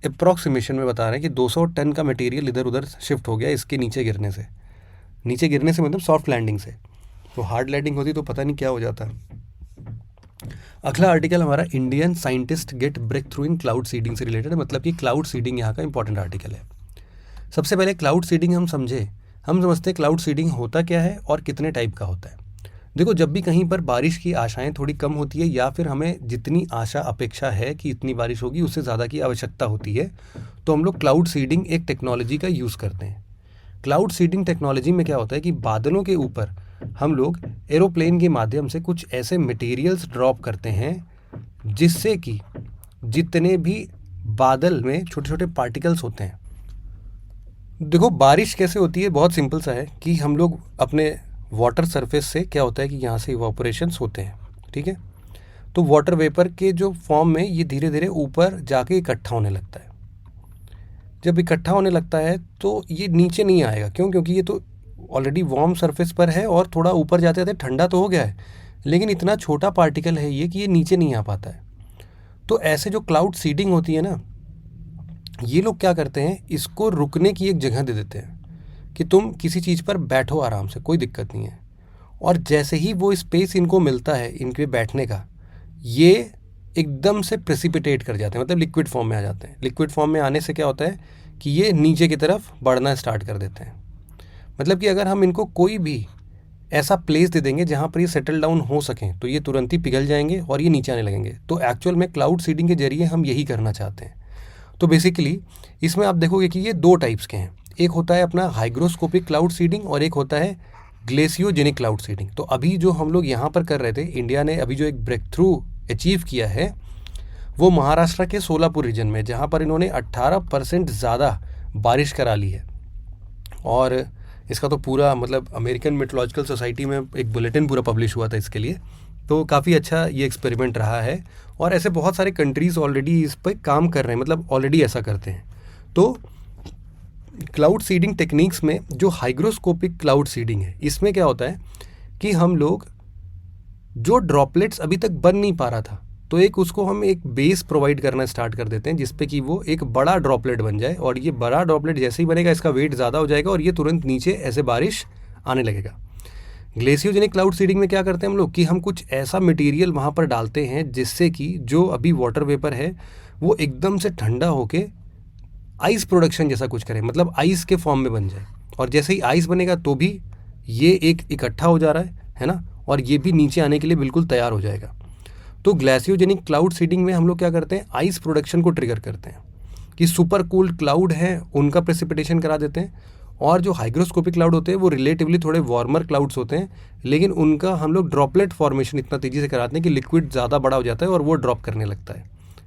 अप्रॉक्सीमेशन में बता रहे हैं कि 200 टन का मटेरियल इधर उधर शिफ्ट हो गया इसके नीचे गिरने से। नीचे गिरने से मतलब सॉफ्ट लैंडिंग से। तो हार्ड लैंडिंग होती तो पता नहीं क्या हो जाता। अगला आर्टिकल हमारा Indian scientist get breakthrough in cloud seeding से रिलेटेड है, मतलब कि क्लाउड सीडिंग यहाँ का इंपॉर्टेंट आर्टिकल है। सबसे पहले क्लाउड सीडिंग हम समझते हैं क्लाउड सीडिंग होता क्या है और कितने टाइप का होता है। देखो, जब भी कहीं पर बारिश की आशाएं थोड़ी कम होती है या फिर हमें जितनी आशा अपेक्षा है कि इतनी बारिश होगी उससे ज़्यादा की आवश्यकता होती है, तो हम लोग क्लाउड सीडिंग एक टेक्नोलॉजी का यूज़ करते हैं। क्लाउड सीडिंग टेक्नोलॉजी में क्या होता है कि बादलों के ऊपर हम लोग एरोप्लेन के माध्यम से कुछ ऐसे मटेरियल्स ड्रॉप करते हैं जिससे कि जितने भी बादल में छोटे छोटे पार्टिकल्स होते हैं। देखो, बारिश कैसे होती है, बहुत सिंपल सा है कि हम लोग अपने वाटर सरफेस से क्या होता है कि यहाँ से इवापोरेशंस होते हैं, ठीक है। तो वाटर वेपर के जो फॉर्म में ये धीरे धीरे ऊपर जाके इकट्ठा होने लगता है। जब इकट्ठा होने लगता है तो ये नीचे नहीं आएगा। क्यों? क्योंकि ये तो ऑलरेडी वार्म सरफेस पर है और थोड़ा ऊपर जाते जाते ठंडा तो हो गया है, लेकिन इतना छोटा पार्टिकल है ये कि ये नीचे नहीं आ पाता है। तो ऐसे जो क्लाउड सीडिंग होती है ना, ये लोग क्या करते हैं, इसको रुकने की एक जगह दे देते हैं कि तुम किसी चीज़ पर बैठो आराम से, कोई दिक्कत नहीं है। और जैसे ही वो स्पेस इनको मिलता है इनके बैठने का, ये एकदम से प्रेसिपिटेट कर जाते हैं, मतलब लिक्विड फॉर्म में आ जाते हैं। लिक्विड फॉर्म में आने से क्या होता है कि ये नीचे की तरफ बढ़ना स्टार्ट कर देते हैं। मतलब कि अगर हम इनको कोई भी ऐसा प्लेस दे देंगे जहाँ पर ये सेटल डाउन हो सकें तो ये तुरंत ही पिघल जाएंगे और ये नीचे आने लगेंगे। तो एक्चुअल में क्लाउड सीडिंग के जरिए हम यही करना चाहते हैं। तो बेसिकली इसमें आप देखोगे कि ये दो टाइप्स के हैं। एक होता है अपना हाइग्रोस्कोपिक क्लाउड सीडिंग और एक होता है ग्लेशियोजेनिक क्लाउड सीडिंग। तो अभी जो हम लोग यहाँ पर कर रहे थे, इंडिया ने अभी जो एक ब्रेक थ्रू अचीव किया है वो महाराष्ट्र के सोलापुर रीजन में, जहाँ पर इन्होंने 18% ज़्यादा बारिश करा ली है। और इसका तो पूरा मतलब अमेरिकन मेट्रोलॉजिकल सोसाइटी में एक बुलेटिन पूरा पब्लिश हुआ था इसके लिए। तो काफ़ी अच्छा ये एक्सपेरिमेंट रहा है और ऐसे बहुत सारे कंट्रीज़ ऑलरेडी इस पर काम कर रहे हैं, मतलब ऑलरेडी ऐसा करते हैं। तो क्लाउड सीडिंग टेक्निक्स में जो हाइग्रोस्कोपिक क्लाउड सीडिंग है, इसमें क्या होता है कि हम लोग जो ड्रॉपलेट्स अभी तक बन नहीं पा रहा था, तो उसको हम एक बेस प्रोवाइड करना स्टार्ट कर देते हैं जिसपे कि वो एक बड़ा ड्रॉपलेट बन जाए। और ये बड़ा ड्रॉपलेट जैसे ही बनेगा इसका वेट ज़्यादा हो जाएगा और ये तुरंत नीचे ऐसे बारिश आने लगेगा। ग्लेशियोजेनिक क्लाउड सीडिंग में क्या करते हैं हम लोग कि हम कुछ ऐसा मटेरियल वहाँ पर डालते हैं जिससे कि जो अभी वाटर वेपर है वो एकदम से ठंडा होके आइस प्रोडक्शन जैसा कुछ करे, मतलब आइस के फॉर्म में बन जाए। और जैसे ही आइस बनेगा तो भी ये एक इकट्ठा हो जा रहा है ना, और ये भी नीचे आने के लिए बिल्कुल तैयार हो जाएगा। तो ग्लेशियोजेनिक क्लाउड सीडिंग में हम लोग क्या करते हैं, आइस प्रोडक्शन को ट्रिगर करते हैं कि सुपर कूल्ड क्लाउड है उनका प्रेसिपिटेशन करा देते हैं। और जो हाइग्रोस्कोपिक क्लाउड होते हैं वो रिलेटिवली थोड़े वार्मर क्लाउड्स होते हैं, लेकिन उनका हम लोग ड्रॉपलेट फॉर्मेशन इतना तेज़ी से कराते हैं कि लिक्विड ज़्यादा बड़ा हो जाता है और वो ड्रॉप करने लगता है,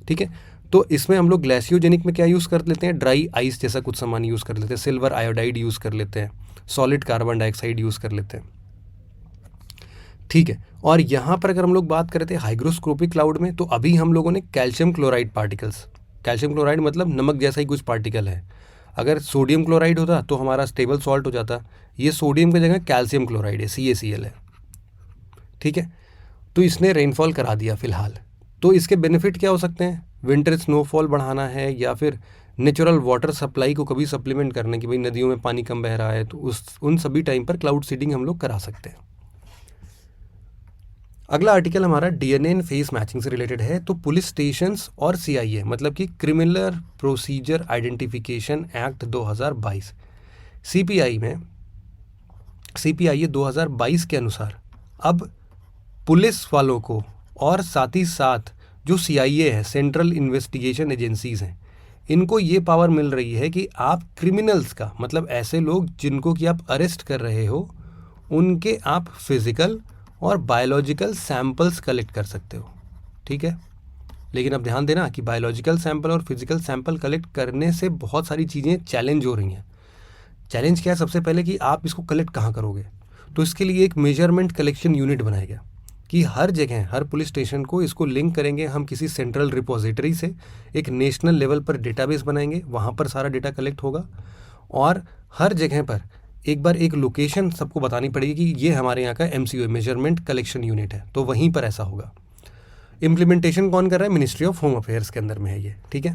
ठीक है। तो इसमें हम लोग ग्लेशियोजेनिक में क्या यूज़ कर लेते हैं, ड्राई आइस जैसा कुछ सामान यूज़ कर लेते हैं, सिल्वर आयोडाइड यूज़ कर लेते हैं, सॉलिड कार्बन डाइऑक्साइड यूज़ कर लेते हैं, ठीक है। और यहाँ पर अगर हम लोग बात करते हैं हाइग्रोस्कोपिक क्लाउड में, तो अभी हम लोगों ने calcium chloride particles, calcium chloride मतलब नमक जैसा ही कुछ पार्टिकल है। अगर सोडियम क्लोराइड होता तो हमारा स्टेबल सॉल्ट हो जाता, ये सोडियम की जगह कैल्शियम क्लोराइड है, CaCl है, ठीक है। तो इसने रेनफॉल करा दिया फ़िलहाल। तो इसके बेनिफिट क्या हो सकते हैं, विंटर स्नोफॉल बढ़ाना है या फिर नेचुरल वाटर सप्लाई को कभी सप्लीमेंट करने की, भाई नदियों में पानी कम बह रहा है तो उन सभी टाइम पर क्लाउड सीडिंग हम लोग करा सकते हैं। अगला आर्टिकल हमारा DNA एंड फेस मैचिंग से रिलेटेड है। तो पुलिस स्टेशंस और CIA मतलब कि criminal procedure identification act 2022 CPI 2022 के अनुसार अब पुलिस वालों को और साथ ही साथ जो CIA है, सेंट्रल इन्वेस्टिगेशन एजेंसीज हैं, इनको ये पावर मिल रही है कि आप क्रिमिनल्स का मतलब ऐसे लोग जिनको कि आप अरेस्ट कर रहे हो उनके आप फिजिकल और बायोलॉजिकल सैंपल्स कलेक्ट कर सकते हो, ठीक है। लेकिन अब ध्यान देना कि बायोलॉजिकल सैंपल और फिजिकल सैंपल कलेक्ट करने से बहुत सारी चीज़ें चैलेंज हो रही हैं। चैलेंज क्या है, सबसे पहले कि आप इसको कलेक्ट कहाँ करोगे। तो इसके लिए एक मेजरमेंट कलेक्शन यूनिट बनाया गया कि हर जगह हर पुलिस स्टेशन को इसको लिंक करेंगे हम किसी सेंट्रल रिपोजिटरी से, एक नेशनल लेवल पर डेटाबेस बनाएंगे, वहाँ पर सारा डेटा कलेक्ट होगा और हर जगह पर एक बार एक लोकेशन सबको बतानी पड़ेगी कि ये हमारे यहाँ का MCO मेजरमेंट कलेक्शन यूनिट है, तो वहीं पर ऐसा होगा। इम्प्लीमेंटेशन कौन कर रहा है, मिनिस्ट्री ऑफ होम अफेयर्स के अंदर में है ये, ठीक है।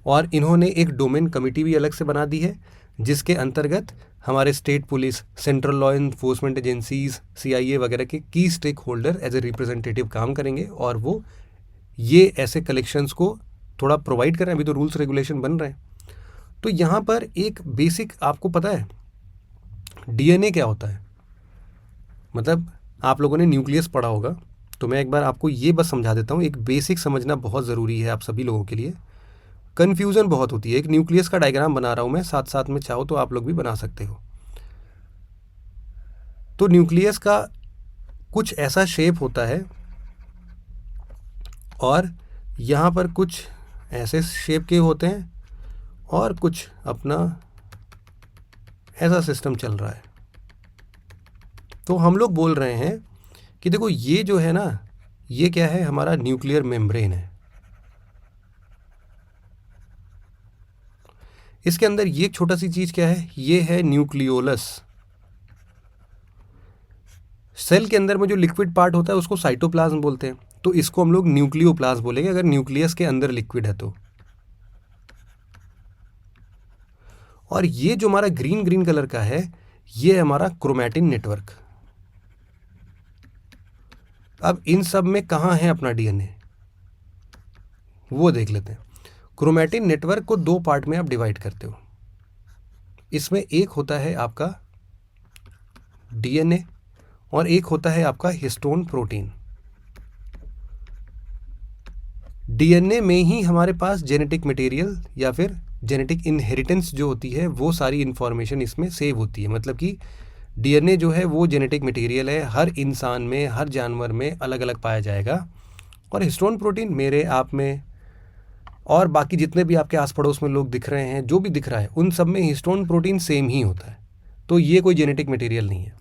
और इन्होंने एक डोमेन कमेटी भी अलग से बना दी है, जिसके अंतर्गत हमारे state police, central law enforcement agencies, CIA वगैरह के की stakeholder as a representative काम करेंगे और वो ये ऐसे कलेक्शंस को थोड़ा प्रोवाइड कर रहे हैं। अभी तो रूल्स रेगुलेशन बन रहे हैं। तो यहाँ पर एक बेसिक आपको पता है DNA क्या होता है, मतलब आप लोगों ने न्यूक्लियस पढ़ा होगा, तो मैं एक बार आपको ये बस समझा देता हूँ। एक बेसिक समझना बहुत ज़रूरी है आप सभी लोगों के लिए, कन्फ्यूज़न बहुत होती है। एक न्यूक्लियस का डायग्राम बना रहा हूँ मैं, साथ साथ में चाहो तो आप लोग भी बना सकते हो। तो न्यूक्लियस का कुछ ऐसा शेप होता है और यहाँ पर कुछ ऐसे शेप के होते हैं और कुछ अपना ऐसा सिस्टम चल रहा है। तो हम लोग बोल रहे हैं कि देखो ये जो है ना, ये क्या है, हमारा न्यूक्लियर मेम्ब्रेन है। इसके अंदर ये एक छोटा सी चीज़ क्या है, ये है न्यूक्लियोलस। सेल के अंदर में जो लिक्विड पार्ट होता है उसको साइटोप्लाज्म बोलते हैं, तो इसको हम लोग न्यूक्लियोप्लाज्म बोलेंगे अगर न्यूक्लियस के अंदर लिक्विड है तो। और ये जो हमारा ग्रीन ग्रीन कलर का है, ये है हमारा क्रोमैटिन नेटवर्क। अब इन सब में कहाँ है अपना DNA, वो देख लेते हैं। क्रोमैटिन नेटवर्क को दो पार्ट में आप डिवाइड करते हो। इसमें एक होता है आपका DNA और एक होता है आपका हिस्टोन प्रोटीन। DNA में ही हमारे पास जेनेटिक मटेरियल या फिर जेनेटिक इनहेरिटेंस जो होती है वो सारी इन्फॉर्मेशन इसमें सेव होती है। मतलब कि DNA जो है वो जेनेटिक मटेरियल है, हर इंसान में, हर जानवर में अलग अलग पाया जाएगा। और हिस्टोन प्रोटीन मेरे, आप में और बाकी जितने भी आपके आस पड़ोस में लोग दिख रहे हैं, जो भी दिख रहा है, उन सब में हिस्टोन प्रोटीन सेम ही होता है। तो ये कोई जेनेटिक मटेरियल नहीं है।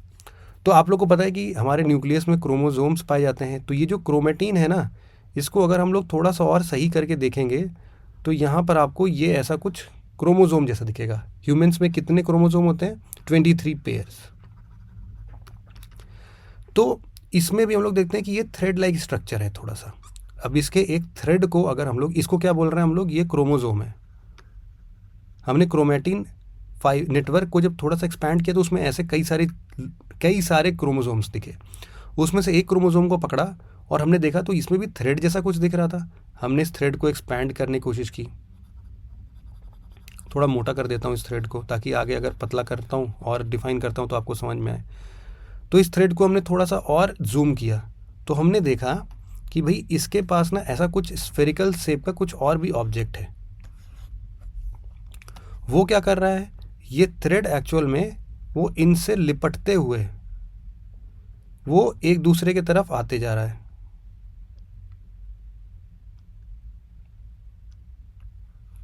तो आप लोग को पता है कि हमारे न्यूक्लियस में क्रोमोसोम्स पाए जाते हैं। तो ये जो क्रोमेटिन है ना, इसको अगर हम लोग थोड़ा सा और सही करके देखेंगे तो यहाँ पर आपको ये ऐसा कुछ क्रोमोसोम जैसा दिखेगा। ह्यूमंस में कितने क्रोमोसोम होते हैं? 23 पेयर्स। तो इसमें भी हम लोग देखते हैं कि ये थ्रेड लाइक स्ट्रक्चर है थोड़ा सा। अब इसके एक थ्रेड को अगर हम लोग, इसको क्या बोल रहे हैं हम लोग, ये क्रोमोसोम है। हमने क्रोमैटिन नेटवर्क को जब थोड़ा सा एक्सपैंड किया तो उसमें ऐसे कई सारे क्रोमोसोम्स दिखे। उसमें से एक क्रोमोसोम को पकड़ा और हमने देखा तो इसमें भी थ्रेड जैसा कुछ दिख रहा था। हमने इस थ्रेड को एक्सपैंड करने की कोशिश की। थोड़ा मोटा कर देता हूँ इस थ्रेड को, ताकि आगे अगर पतला करता हूँ और डिफाइन करता हूँ तो आपको समझ में आए। तो इस थ्रेड को हमने थोड़ा सा और जूम किया तो हमने देखा कि भाई इसके पास ना ऐसा कुछ स्फेरिकल शेप का कुछ और भी ऑब्जेक्ट है। वो क्या कर रहा है, ये थ्रेड एक्चुअल में वो इनसे लिपटते हुए वो एक दूसरे की तरफ आते जा रहा है।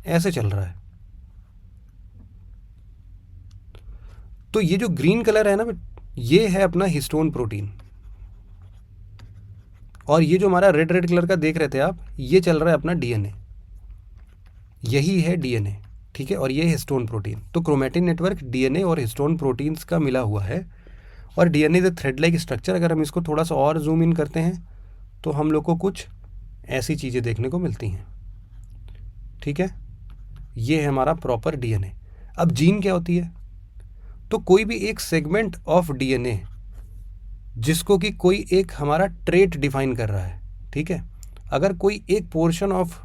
ऐसे चल रहा है। तो ये जो ग्रीन कलर है ना, ये है अपना हिस्टोन प्रोटीन। और ये जो हमारा रेड रेड कलर का देख रहे थे आप, ये चल रहा है अपना DNA। यही है DNA, ठीक है। और ये हिस्टोन प्रोटीन। तो क्रोमैटिन नेटवर्क DNA और हिस्टोन प्रोटीन्स का मिला हुआ है। और DNA is thread like structure. अगर हम इसको थोड़ा सा और जूम इन करते हैं तो हम लोग को कुछ ऐसी चीज़ें देखने को मिलती हैं, ठीक है। ये है हमारा प्रॉपर DNA। अब जीन क्या होती है? तो कोई भी एक सेगमेंट ऑफ DNA जिसको कि कोई एक हमारा ट्रेट डिफाइन कर रहा है, ठीक है। अगर कोई एक पोर्शन ऑफ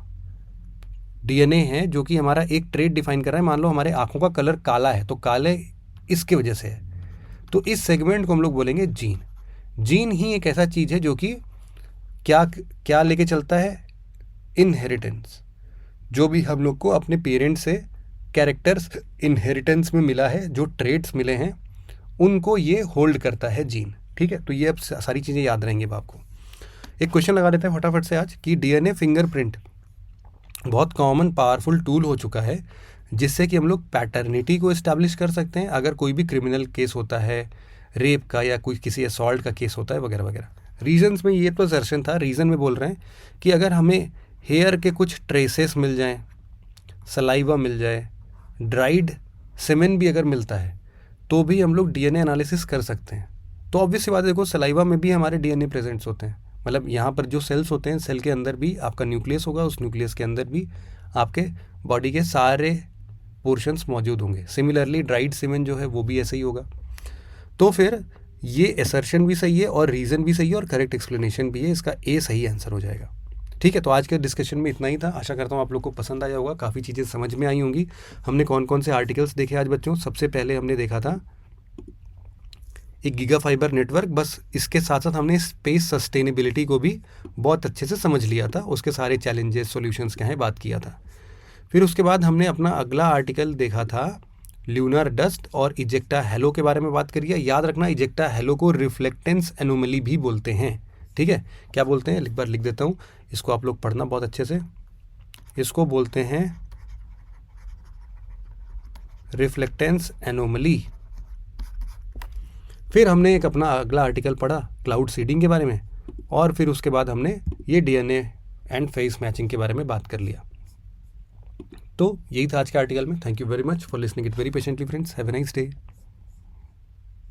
DNA है जो कि हमारा एक ट्रेट डिफाइन कर रहा है, मान लो हमारे आंखों का कलर काला है तो काले इसके वजह से है, तो इस सेगमेंट को हम लोग बोलेंगे जीन। जीन ही एक ऐसा चीज़ है जो कि क्या लेके चलता है? इनहेरिटेंस। जो भी हम लोग को अपने पेरेंट्स से कैरेक्टर्स इनहेरिटेंस में मिला है, जो ट्रेट्स मिले हैं, उनको ये होल्ड करता है जीन, ठीक है। तो ये अब सारी चीज़ें याद रहेंगी अब आपको। एक क्वेश्चन लगा देते हैं फटाफट से आज कि DNA फिंगरप्रिंट बहुत कॉमन पावरफुल टूल हो चुका है जिससे कि हम लोग पैटर्निटी को इस्टेब्लिश कर सकते हैं अगर कोई भी क्रिमिनल केस होता है, रेप का या कोई किसी असॉल्ट का केस होता है वगैरह वगैरह। रीजंस में ये तो असर्शन था, रीज़न में बोल रहे हैं कि अगर हमें हेयर के कुछ ट्रेसेस मिल जाएं, सलाइवा मिल जाए, ड्राइड सेमेन भी अगर मिलता है तो भी हम लोग DNA एनालिसिस कर सकते हैं। तो ऑब्वियस सी बात है, देखो सलाइवा में भी हमारे DNA प्रेजेंट्स होते हैं। मतलब यहाँ पर जो सेल्स होते हैं, सेल के अंदर भी आपका न्यूक्लियस होगा, उस न्यूक्लियस के अंदर भी आपके बॉडी के सारे पोर्शंस मौजूद होंगे। सिमिलरली ड्राइड सीमेन जो है वो भी ऐसे ही होगा। तो फिर ये असर्शन भी सही है और रीज़न भी सही है और करेक्ट एक्सप्लेनेशन भी है, इसका ए सही आंसर हो जाएगा। ठीक है, तो आज के डिस्कशन में इतना ही था। आशा करता हूँ आप लोग को पसंद आया होगा, काफ़ी चीज़ें समझ में आई होंगी। हमने कौन कौन से आर्टिकल्स देखे आज बच्चों? सबसे पहले हमने देखा था एक गीगा फाइबर नेटवर्क, बस इसके साथ साथ हमने स्पेस सस्टेनेबिलिटी को भी बहुत अच्छे से समझ लिया था, उसके सारे चैलेंजेस सॉल्यूशंस क्या हैं बात किया था। फिर उसके बाद हमने अपना अगला आर्टिकल देखा था ल्यूनर डस्ट और इजेक्टा हेलो के बारे में बात करिए। याद रखना इजेक्टा हेलो को रिफ्लेक्टेंस एनोमली भी बोलते हैं। ठीक है, क्या बोलते हैं? एक बार लिख देता हूँ, इसको आप लोग पढ़ना बहुत अच्छे से। इसको बोलते हैं रिफ्लेक्टेंस एनोमली। फिर हमने एक अपना अगला आर्टिकल पढ़ा क्लाउड सीडिंग के बारे में, और फिर उसके बाद हमने ये डीएनए एंड फेस मैचिंग के बारे में बात कर लिया। तो यही था आज के आर्टिकल में। Thank you very much for listening it very patiently friends. Have a nice day.